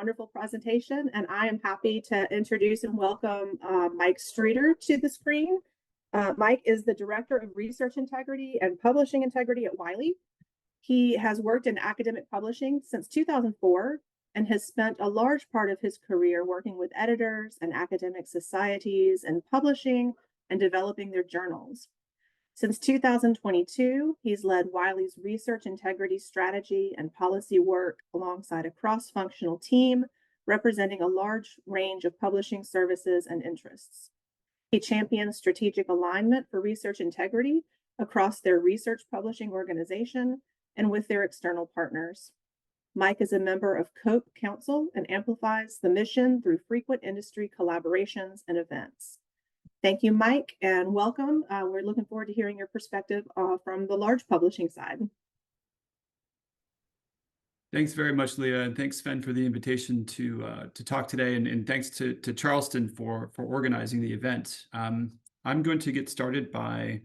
wonderful presentation, and I am happy to introduce and welcome Mike Streeter to the screen. Mike is the Director of Research Integrity and Publishing Integrity at Wiley. He has worked in academic publishing since 2004 and has spent a large part of his career working with editors and academic societies and publishing and developing their journals. Since 2022, he's led Wiley's research integrity strategy and policy work alongside a cross-functional team representing a large range of publishing services and interests. He champions strategic alignment for research integrity across their research publishing organization and with their external partners. Mike is a member of COPE Council and amplifies the mission through frequent industry collaborations and events. Thank you, Mike, and welcome. We're looking forward to hearing your perspective from the large publishing side. Thanks very much, Leah, and thanks, Sven, for the invitation to talk today, and thanks to Charleston for organizing the event. I'm going to get started by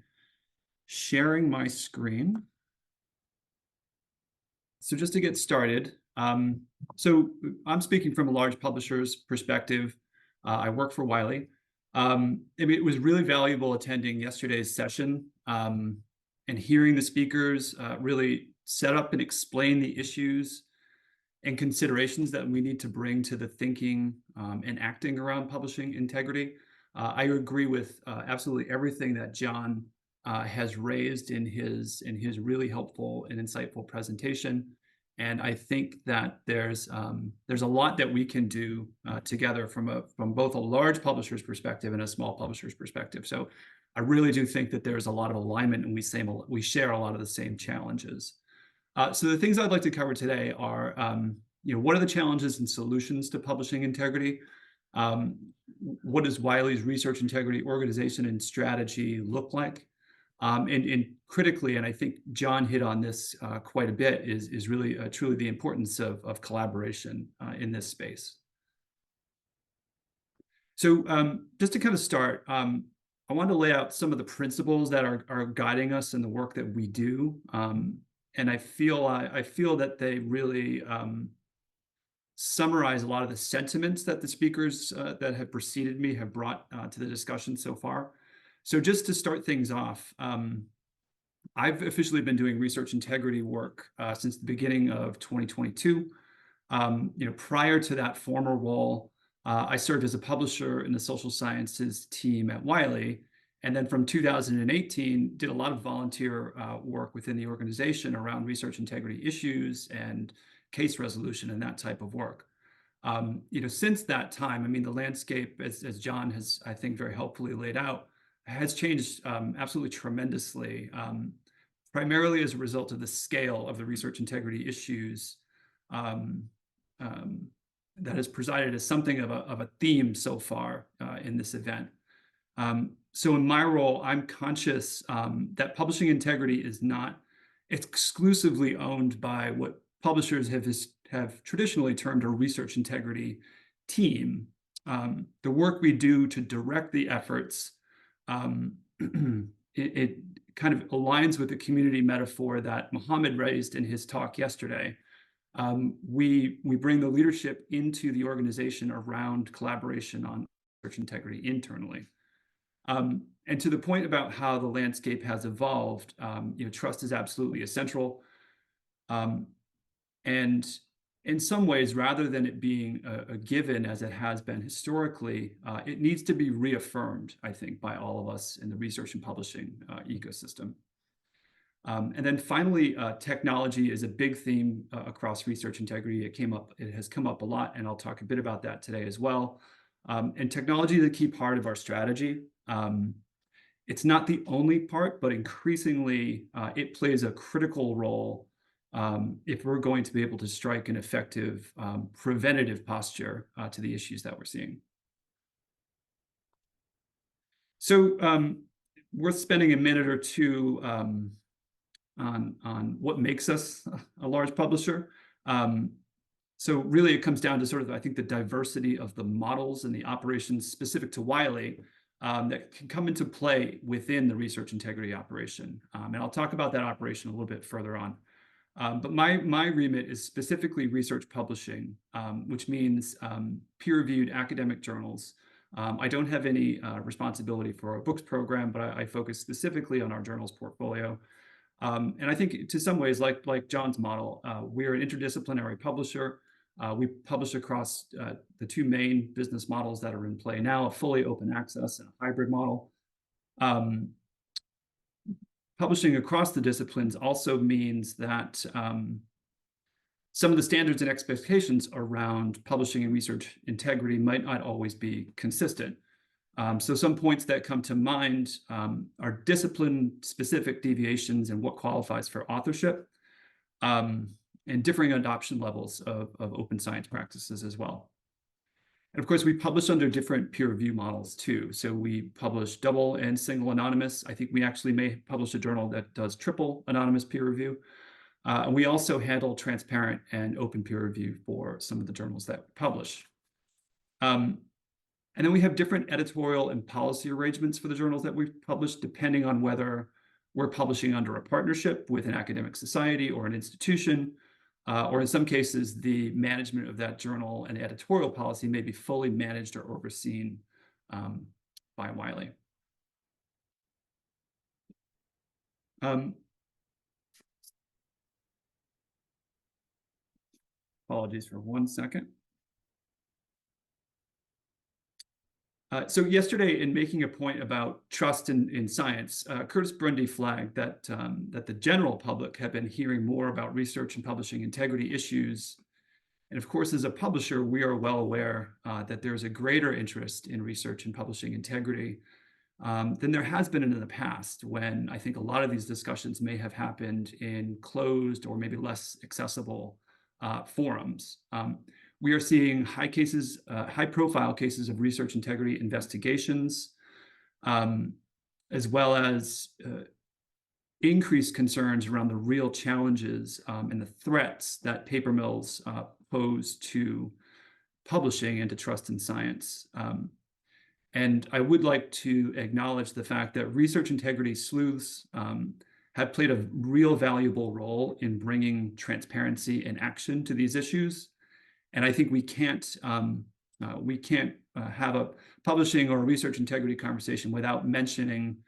sharing my screen. So just to get started, so I'm speaking from a large publisher's perspective. I work for Wiley. It was really valuable attending yesterday's session and hearing the speakers really set up and explain the issues and considerations that we need to bring to the thinking and acting around publishing integrity. I agree with absolutely everything that John has raised in his really helpful and insightful presentation. And I think that there's a lot that we can do together from both a large publisher's perspective and a small publisher's perspective. So I really do think that there's a lot of alignment, and we share a lot of the same challenges. So the things I'd like to cover today are, what are the challenges and solutions to publishing integrity? What does Wiley's research integrity organization and strategy look like? And critically, and I think John hit on this quite a bit, is really truly the importance of collaboration in this space. So just to kind of start, I want to lay out some of the principles that are guiding us in the work that we do. And I feel that they really summarize a lot of the sentiments that the speakers that have preceded me have brought to the discussion so far. So just to start things off, I've officially been doing research integrity work since the beginning of 2022. Prior to that former role, I served as a publisher in the social sciences team at Wiley. And then from 2018, did a lot of volunteer work within the organization around research integrity issues and case resolution and that type of work. Since that time, I mean, the landscape, as John has, I think, very helpfully laid out, has changed absolutely tremendously, primarily as a result of the scale of the research integrity issues that has presided as something of a theme so far in this event. So in my role, I'm conscious that publishing integrity is not exclusively owned by what publishers have traditionally termed a research integrity team. The work we do to direct the efforts, it kind of aligns with the community metaphor that Mohammed raised in his talk yesterday. We bring the leadership into the organization around collaboration on research integrity internally. And to the point about how the landscape has evolved, trust is absolutely essential. And in some ways, rather than it being a given as it has been historically, it needs to be reaffirmed, I think, by all of us in the research and publishing ecosystem. And then finally, technology is a big theme across research integrity. It has come up a lot, and I'll talk a bit about that today as well. And technology is a key part of our strategy. It's not the only part, but increasingly it plays a critical role if we're going to be able to strike an effective preventative posture to the issues that we're seeing. So worth spending a minute or two on what makes us a large publisher. So really it comes down to sort of, I think, the diversity of the models and the operations specific to Wiley that can come into play within the research integrity operation. And I'll talk about that operation a little bit further on. But my remit is specifically research publishing, which means peer-reviewed academic journals. I don't have any responsibility for our books program, but I focus specifically on our journals portfolio. And I think to some ways, like John's model, we're an interdisciplinary publisher. We publish across the two main business models that are in play now, a fully open access and a hybrid model. Publishing across the disciplines also means that some of the standards and expectations around publishing and research integrity might not always be consistent. So some points that come to mind are discipline-specific deviations and what qualifies for authorship, and differing adoption levels of open science practices as well. And of course, we publish under different peer review models too. So we publish double and single anonymous. I think we actually may publish a journal that does triple anonymous peer review. And we also handle transparent and open peer review for some of the journals that we publish. And then we have different editorial and policy arrangements for the journals that we've published, depending on whether we're publishing under a partnership with an academic society or an institution, or in some cases, the management of that journal and editorial policy may be fully managed or overseen by Wiley. Apologies for 1 second. So yesterday, in making a point about trust in science, Curtis Brundy flagged that the general public have been hearing more about research and publishing integrity issues. And of course, as a publisher, we are well aware that there's a greater interest in research and publishing integrity than there has been in the past, when I think a lot of these discussions may have happened in closed or maybe less accessible forums. We are seeing high-profile cases of research integrity investigations, as well as increased concerns around the real challenges and the threats that paper mills pose to publishing and to trust in science. And I would like to acknowledge the fact that research integrity sleuths have played a real valuable role in bringing transparency and action to these issues. And I think we can't have a publishing or a research integrity conversation without mentioning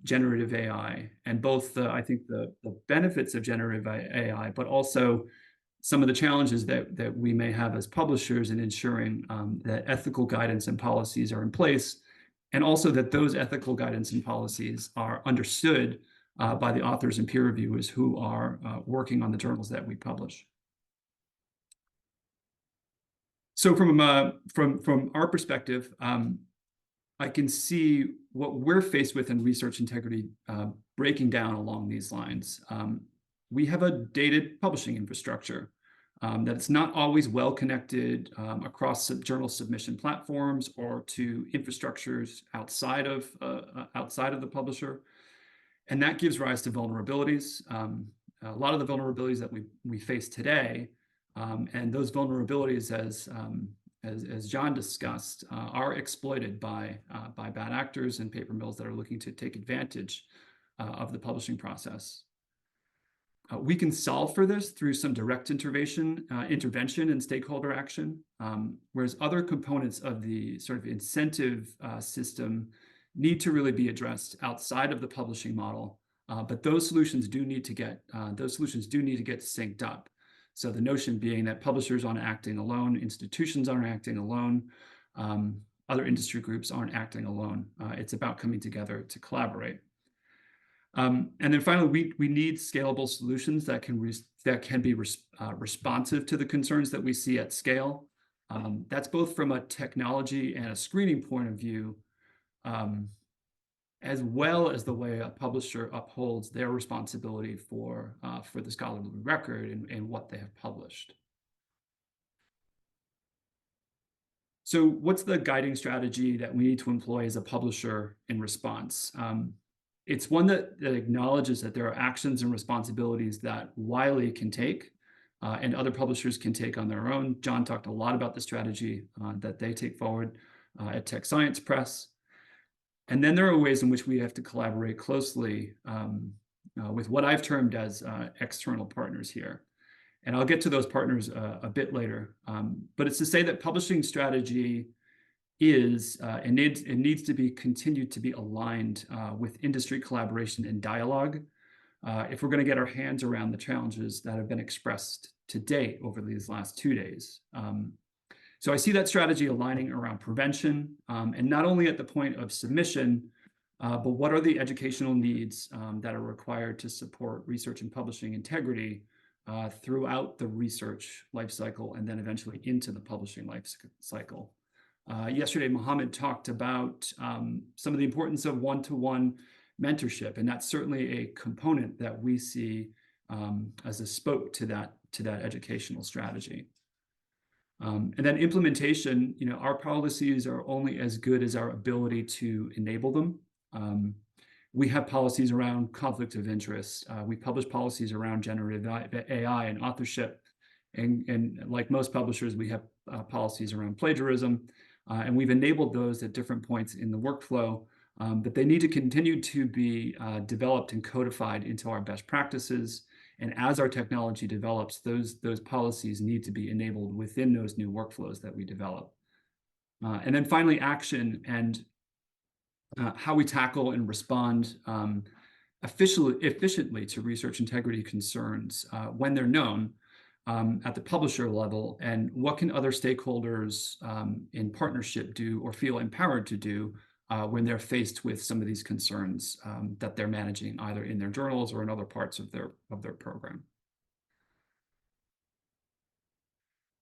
generative AI, and both I think the benefits of generative AI, but also some of the challenges that we may have as publishers in ensuring that ethical guidance and policies are in place, and also that those ethical guidance and policies are understood by the authors and peer reviewers who are working on the journals that we publish. So from our perspective, I can see what we're faced with in research integrity breaking down along these lines. We have a dated publishing infrastructure that's not always well connected across journal submission platforms or to infrastructures outside of the publisher, and that gives rise to vulnerabilities. A lot of the vulnerabilities that we face today. And those vulnerabilities, as John discussed, are exploited by bad actors and paper mills that are looking to take advantage of the publishing process. We can solve for this through some direct intervention and stakeholder action, whereas other components of the sort of incentive system need to really be addressed outside of the publishing model. But those solutions do need to get synced up. So the notion being that publishers aren't acting alone, institutions aren't acting alone, other industry groups aren't acting alone. It's about coming together to collaborate. And then finally, we need scalable solutions that can be responsive to the concerns that we see at scale. That's both from a technology and a screening point of view, as well as the way a publisher upholds their responsibility for the scholarly record and what they have published. So what's the guiding strategy that we need to employ as a publisher in response? It's one that acknowledges that there are actions and responsibilities that Wiley can take and other publishers can take on their own. John talked a lot about the strategy that they take forward at Tech Science Press. And then there are ways in which we have to collaborate closely with what I've termed as external partners here. And I'll get to those partners a bit later. But it's to say that publishing strategy is and needs to be continued to be aligned with industry collaboration and dialogue if we're going to get our hands around the challenges that have been expressed to date over these last 2 days. So I see that strategy aligning around prevention, and not only at the point of submission, but what are the educational needs that are required to support research and publishing integrity throughout the research life cycle and then eventually into the publishing life cycle. Yesterday, Mohammed talked about some of the importance of one-to-one mentorship, and that's certainly a component that we see as a spoke to that educational strategy. And then implementation, our policies are only as good as our ability to enable them. We have policies around conflict of interest. We publish policies around generative AI and authorship. And like most publishers, we have policies around plagiarism. And we've enabled those at different points in the workflow. But they need to continue to be developed and codified into our best practices. And as our technology develops, those policies need to be enabled within those new workflows that we develop. And then finally, action and how we tackle and respond efficiently to research integrity concerns when they're known at the publisher level, and what can other stakeholders in partnership do or feel empowered to do when they're faced with some of these concerns that they're managing either in their journals or in other parts of their program.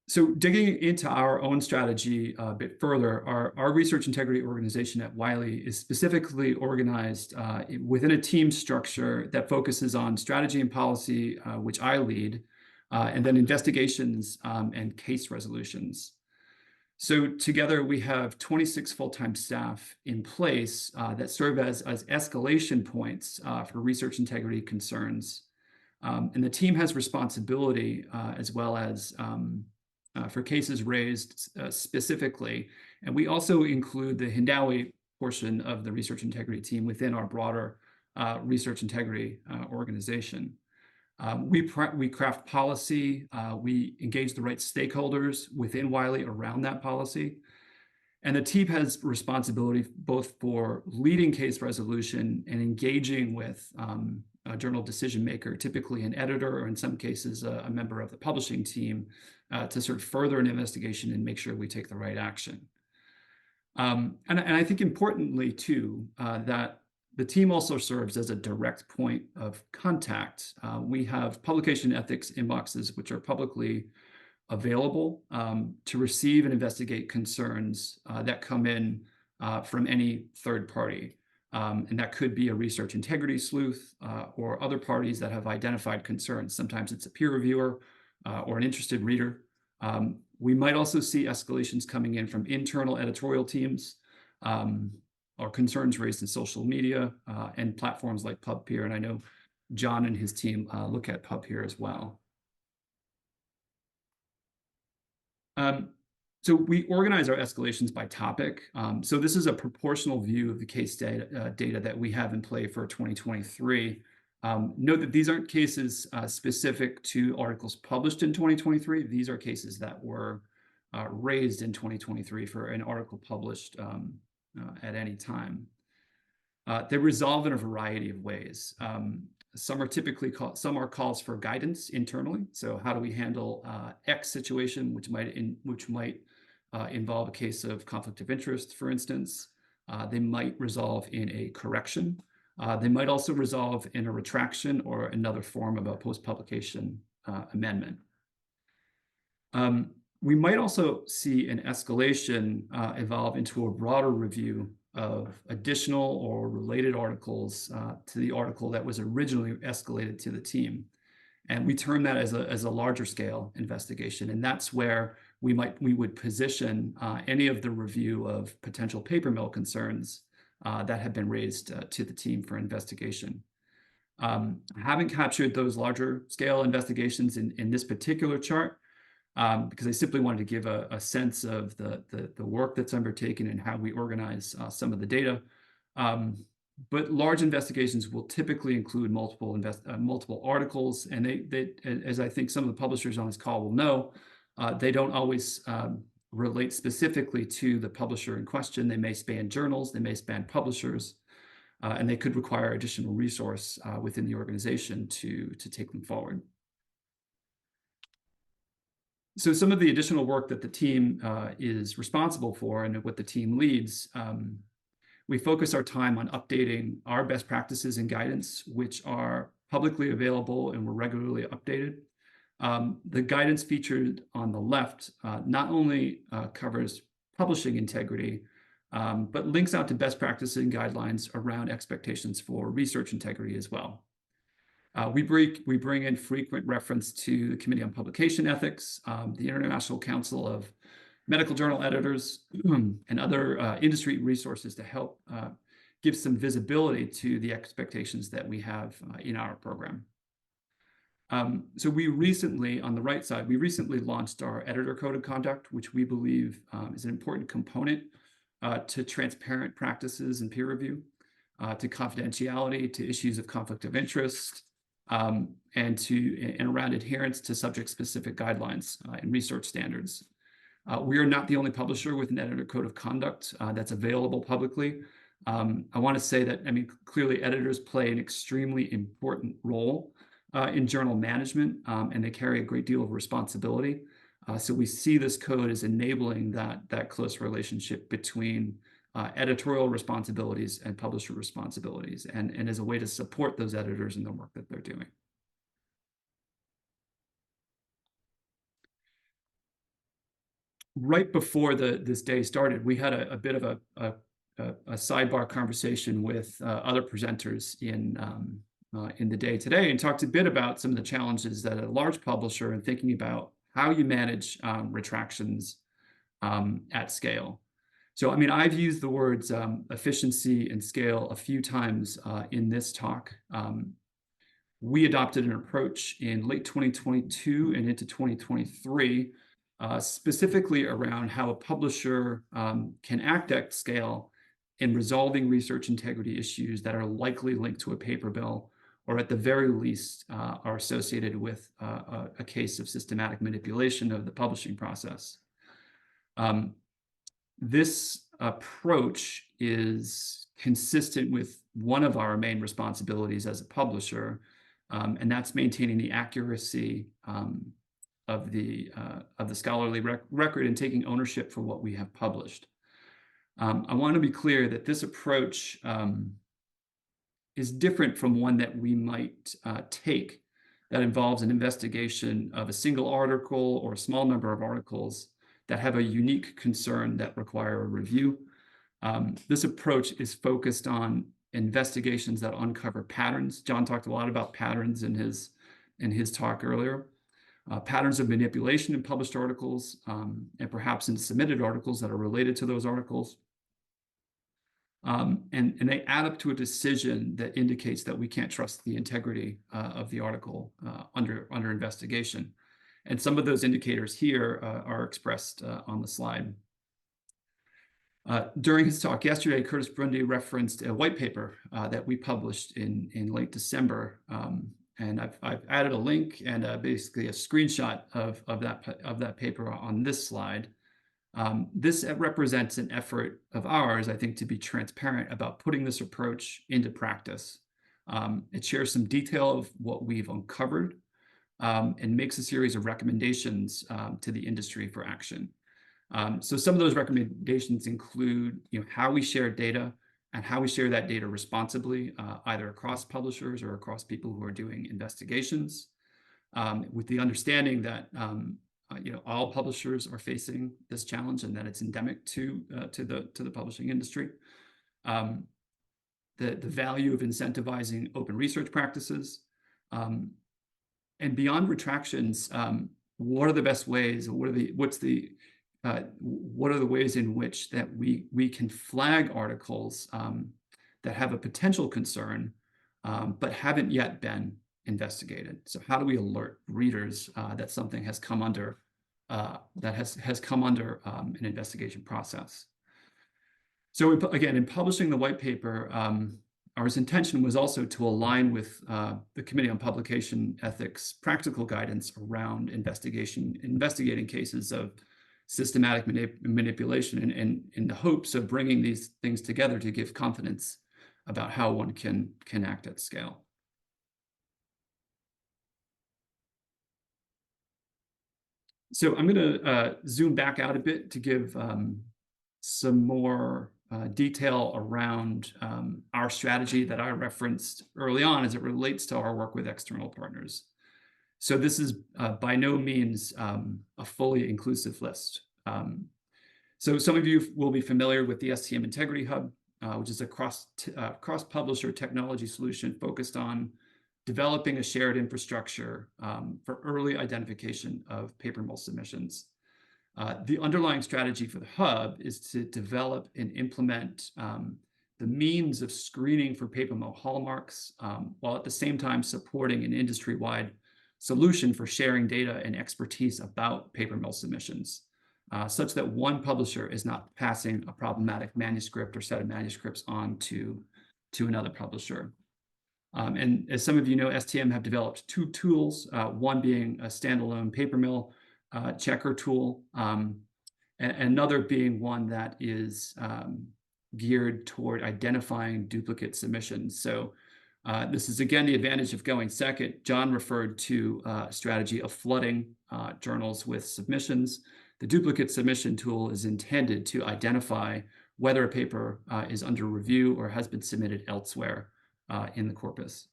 So digging into our own strategy a bit further, our research integrity organization at Wiley is specifically organized within a team structure that focuses on strategy and policy, which I lead, and then investigations and case resolutions. So together we have 26 full-time staff in place that serve as escalation points for research integrity concerns. And the team has responsibility as well as for cases raised specifically. And we also include the Hindawi portion of the research integrity team within our broader research integrity organization. We craft policy, we engage the right stakeholders within Wiley around that policy. And the team has responsibility both for leading case resolution and engaging with a journal decision maker, typically an editor, or in some cases, a member of the publishing team, to sort of further an investigation and make sure we take the right action. And I think importantly, too, that the team also serves as a direct point of contact. We have publication ethics inboxes, which are publicly available to receive and investigate concerns that come in from any third party. And that could be a research integrity sleuth or other parties that have identified concerns. Sometimes it's a peer reviewer or an interested reader. We might also see escalations coming in from internal editorial teams or concerns raised in social media and platforms like PubPeer. And I know John and his team look at PubPeer as well. So we organize our escalations by topic. So this is a proportional view of the case data that we have in play for 2023. Note that these aren't cases specific to articles published in 2023. These are cases that were raised in 2023 for an article published at any time. They resolve in a variety of ways. Some are calls for guidance internally. So how do we handle X situation, which might involve a case of conflict of interest, for instance. They might resolve in a correction. They might also resolve in a retraction or another form of a post-publication amendment. We might also see an escalation evolve into a broader review of additional or related articles to the article that was originally escalated to the team. And we term that as a larger scale investigation. And that's where we would position any of the review of potential paper mill concerns that have been raised to the team for investigation. Haven't captured those larger scale investigations in this particular chart because I simply wanted to give a sense of the work that's undertaken and how we organize some of the data. But large investigations will typically include multiple articles, and they, as I think some of the publishers on this call will know, they don't always relate specifically to the publisher in question. They may span journals, they may span publishers, and they could require additional resource within the organization to take them forward. So some of the additional work that the team is responsible for and what the team leads, we focus our time on updating our best practices and guidance, which are publicly available and were regularly updated. The guidance featured on the left not only covers publishing integrity, but links out to best practices and guidelines around expectations for research integrity as well. We bring in frequent reference to the Committee on Publication Ethics, the International Council of Medical Journal Editors, and other industry resources to help give some visibility to the expectations that we have in our program. So we recently, on the right side, we recently launched our Editor Code of Conduct, which we believe is an important component to transparent practices and peer review, to confidentiality, to issues of conflict of interest, and around adherence to subject-specific guidelines and research standards. We are not the only publisher with an Editor Code of Conduct that's available publicly. I want to say that, I mean, clearly editors play an extremely important role in journal management, and they carry a great deal of responsibility. So we see this code as enabling that close relationship between editorial responsibilities and publisher responsibilities, and as a way to support those editors in the work that they're doing. Right before this day started, we had a bit of a sidebar conversation with other presenters in the day today, and talked a bit about some of the challenges that a large publisher in thinking about how you manage retractions at scale. So, I mean, I've used the words efficiency and scale a few times in this talk. We adopted an approach in late 2022 and into 2023, specifically around how a publisher can act at scale in resolving research integrity issues that are likely linked to a paper bill, or at the very least are associated with a case of systematic manipulation of the publishing process. This approach is consistent with one of our main responsibilities as a publisher, and that's maintaining the accuracy of the scholarly record and taking ownership for what we have published. I want to be clear that this approach is different from one that we might take that involves an investigation of a single article or a small number of articles that have a unique concern that require a review. This approach is focused on investigations that uncover patterns. John talked a lot about patterns in his talk earlier. Patterns of manipulation in published articles, and perhaps in submitted articles that are related to those articles. And they add up to a decision that indicates that we can't trust the integrity of the article under investigation. And some of those indicators here are expressed on the slide. During his talk yesterday, Curtis Brundy referenced a white paper that we published in late December. And I've added a link and basically a screenshot of that paper on this slide. This represents an effort of ours, I think, to be transparent about putting this approach into practice. It shares some detail of what we've uncovered, and makes a series of recommendations to the industry for action. So some of those recommendations include, how we share data and how we share that data responsibly, either across publishers or across people who are doing investigations, with the understanding that all publishers are facing this challenge and that it's endemic to the publishing industry. The value of incentivizing open research practices. And beyond retractions, what are the best ways, what are the ways in which that we can flag articles that have a potential concern, but haven't yet been investigated? So how do we alert readers that something has come under an investigation process? So again, in publishing the white paper, our intention was also to align with the Committee on Publication Ethics practical guidance around investigating cases of systematic manipulation, and in the hopes of bringing these things together to give confidence about how one can act at scale. So I'm going to zoom back out a bit to give some more detail around our strategy that I referenced early on as it relates to our work with external partners. So this is by no means a fully inclusive list. So some of you will be familiar with the STM Integrity Hub, which is a cross-publisher technology solution focused on developing a shared infrastructure for early identification of paper mill submissions. The underlying strategy for the hub is to develop and implement the means of screening for paper mill hallmarks, while at the same time supporting an industry-wide solution for sharing data and expertise about paper mill submissions, such that one publisher is not passing a problematic manuscript or set of manuscripts on to another publisher. And as some of you know, STM have developed two tools, one being a standalone paper mill checker tool, and another being one that is geared toward identifying duplicate submissions. So this is, again, the advantage of going second. John referred to a strategy of flooding journals with submissions. The duplicate submission tool is intended to identify whether a paper is under review or has been submitted elsewhere in the corpus.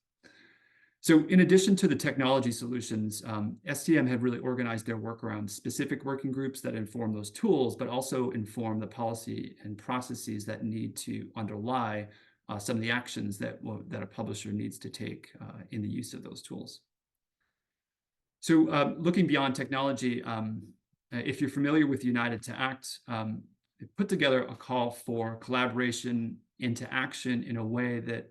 So in addition to the technology solutions, STM have really organized their work around specific working groups that inform those tools, but also inform the policy and processes that need to underlie some of the actions that a publisher needs to take in the use of those tools. So looking beyond technology, if you're familiar with United to Act, it put together a call for collaboration into action in a way that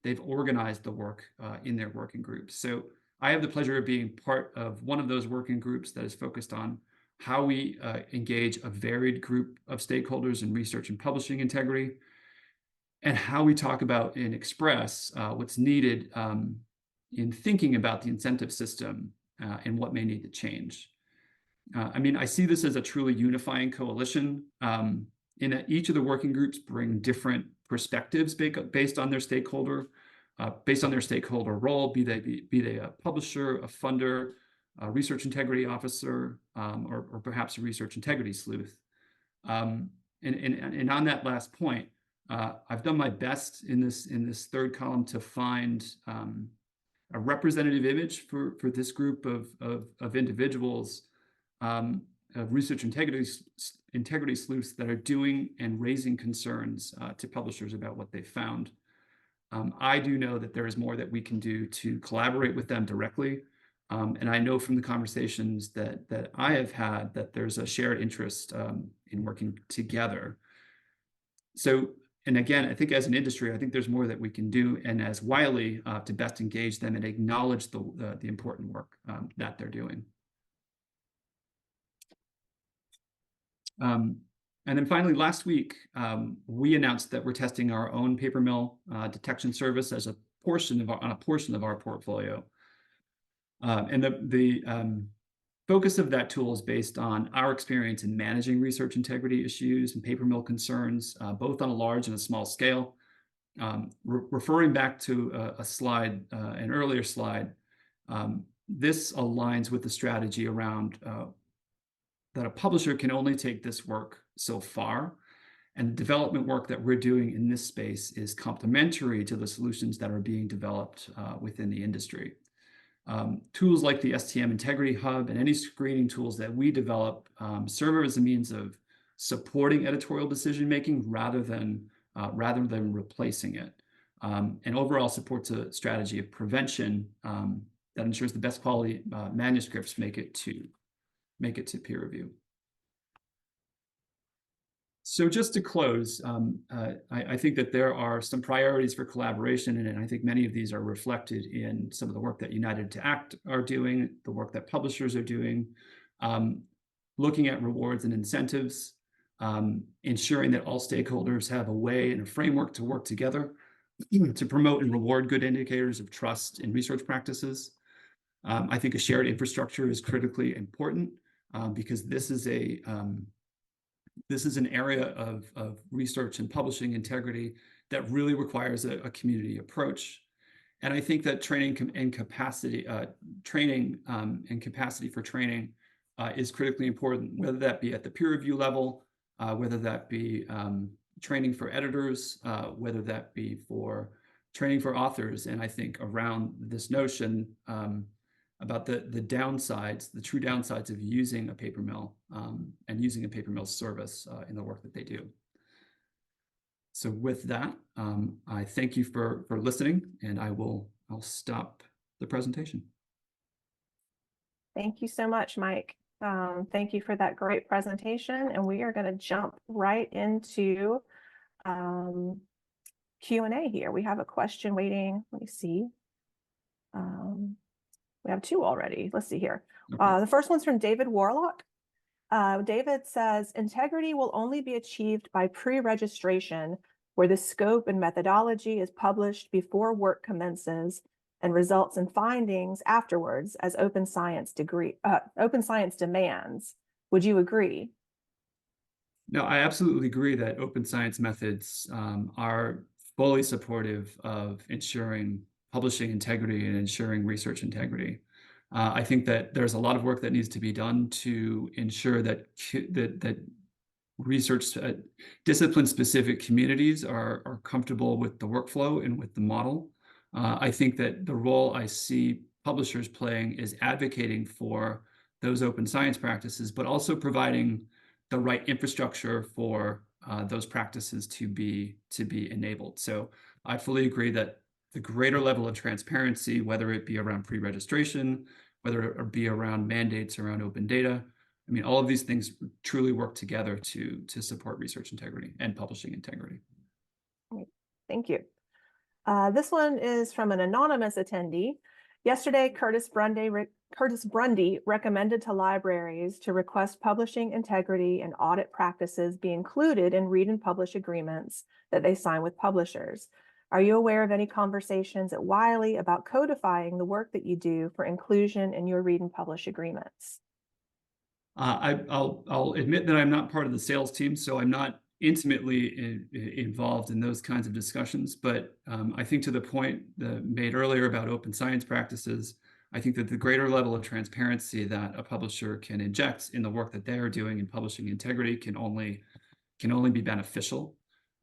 they've organized the work in their working groups. So I have the pleasure of being part of one of those working groups that is focused on how we engage a varied group of stakeholders in research and publishing integrity, and how we talk about and express what's needed in thinking about the incentive system and what may need to change. I mean, I see this as a truly unifying coalition in that each of the working groups bring different perspectives based on their stakeholder role, be they a publisher, a funder, a research integrity officer, or perhaps a research integrity sleuth. And on that last point, I've done my best in this third column to find a representative image for this group of individuals, of research integrity sleuths that are doing and raising concerns to publishers about what they found. I do know that there is more that we can do to collaborate with them directly, and I know from the conversations that I have had that there's a shared interest in working together. So, and again, I think as an industry, I think there's more that we can do, and as Wiley, to best engage them and acknowledge the important work that they're doing. And then finally, last week, we announced that we're testing our own paper mill detection service as on a portion of our portfolio. And the focus of that tool is based on our experience in managing research integrity issues and paper mill concerns, both on a large and a small scale. Referring back to a slide, an earlier slide, this aligns with the strategy around that a publisher can only take this work so far, and the development work that we're doing in this space is complementary to the solutions that are being developed within the industry. Tools like the STM Integrity Hub and any screening tools that we develop serve as a means of supporting editorial decision-making rather than replacing it, and overall supports a strategy of prevention that ensures the best quality manuscripts make it to peer review. So just to close, I think that there are some priorities for collaboration, and I think many of these are reflected in some of the work that United to Act are doing, the work that publishers are doing, looking at rewards and incentives, ensuring that all stakeholders have a way and a framework to work together to promote and reward good indicators of trust in research practices. I think a shared infrastructure is critically important because this is an area of research and publishing integrity that really requires a community approach. And I think that training and capacity for training is critically important, whether that be at the peer review level, whether that be training for editors, whether that be for training for authors. And I think around this notion about the downsides, the true downsides of using a paper mill and using a paper mill service in the work that they do. So with that, I thank you for listening, and I'll stop the presentation. Thank you so much, Mike. Thank you for that great presentation, and we are going to jump right into Q&A here. We have a question waiting. Let me see. We have two already. Let's see here. Okay. The first one's from David Warlock. David says, integrity will only be achieved by pre-registration, where the scope and methodology is published before work commences and results in findings afterwards, as open science demands. Would you agree? No, I absolutely agree that open science methods are fully supportive of ensuring publishing integrity and ensuring research integrity. I think that there's a lot of work that needs to be done to ensure that research discipline-specific communities are comfortable with the workflow and with the model. I think that the role I see publishers playing is advocating for those open science practices, but also providing the right infrastructure for those practices to be enabled. So I fully agree that the greater level of transparency, whether it be around pre-registration, whether it be around mandates around open data, I mean, all of these things truly work together to support research integrity and publishing integrity. Thank you. This one is from an anonymous attendee. Yesterday, Curtis Brundy recommended to libraries to request publishing integrity and audit practices be included in read and publish agreements that they sign with publishers. Are you aware of any conversations at Wiley about codifying the work that you do for inclusion in your read and publish agreements? I'll admit that I'm not part of the sales team, so I'm not intimately involved in those kinds of discussions. But I think to the point made earlier about open science practices, I think that the greater level of transparency that a publisher can inject in the work that they are doing in publishing integrity can only be beneficial.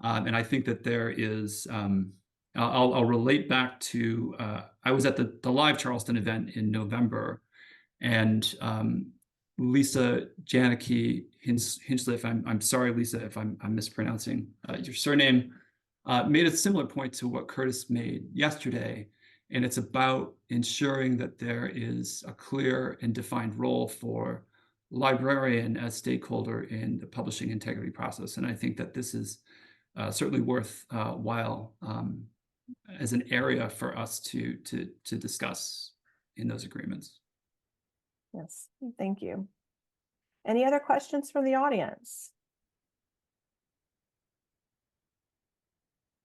And I think that there is, I'll relate back to, I was at the live Charleston event in November, and Lisa Janicki Hinchliff, I'm sorry, Lisa, if I'm mispronouncing your surname, made a similar point to what Curtis made yesterday. And it's about ensuring that there is a clear and defined role for librarian as stakeholder in the publishing integrity process. And I think that this is certainly worthwhile as an area for us to discuss in those agreements. Yes, thank you. Any other questions from the audience?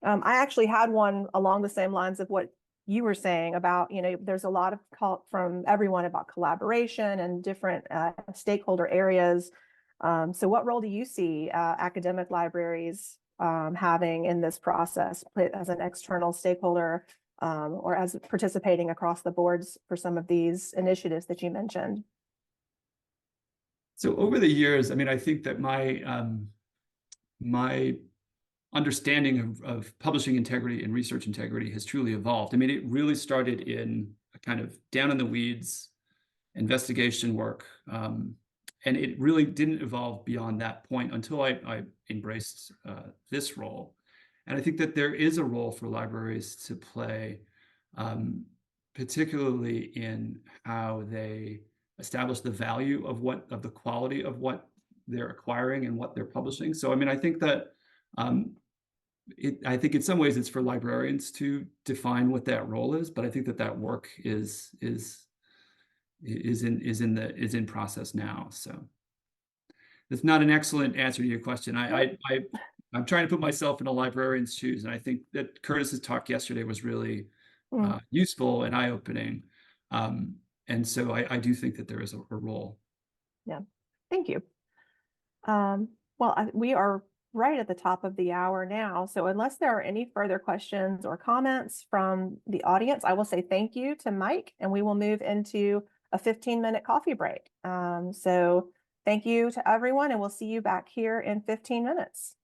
I actually had one along the same lines of what you were saying about, there's a lot of call from everyone about collaboration and different stakeholder areas. So what role do you see academic libraries having in this process as an external stakeholder or as participating across the boards for some of these initiatives that you mentioned? So over the years, I mean, I think that my understanding of publishing integrity and research integrity has truly evolved. I mean, it really started in a kind of down in the weeds investigation work. And it really didn't evolve beyond that point until I embraced this role. And I think that there is a role for libraries to play, particularly in how they establish the value of the quality of what they're acquiring and what they're publishing. So, I mean, I think that I think in some ways it's for librarians to define what that role is, but I think that work is in process now. So it's not an excellent answer to your question. I'm trying to put myself in a librarian's shoes, and I think that Curtis's talk yesterday was really useful and eye-opening. And so I do think that there is a role. Yeah, thank you. We are right at the top of the hour now. So unless there are any further questions or comments from the audience, I will say thank you to Mike, and we will move into a 15-minute coffee break. So thank you to everyone, and we'll see you back here in 15 minutes.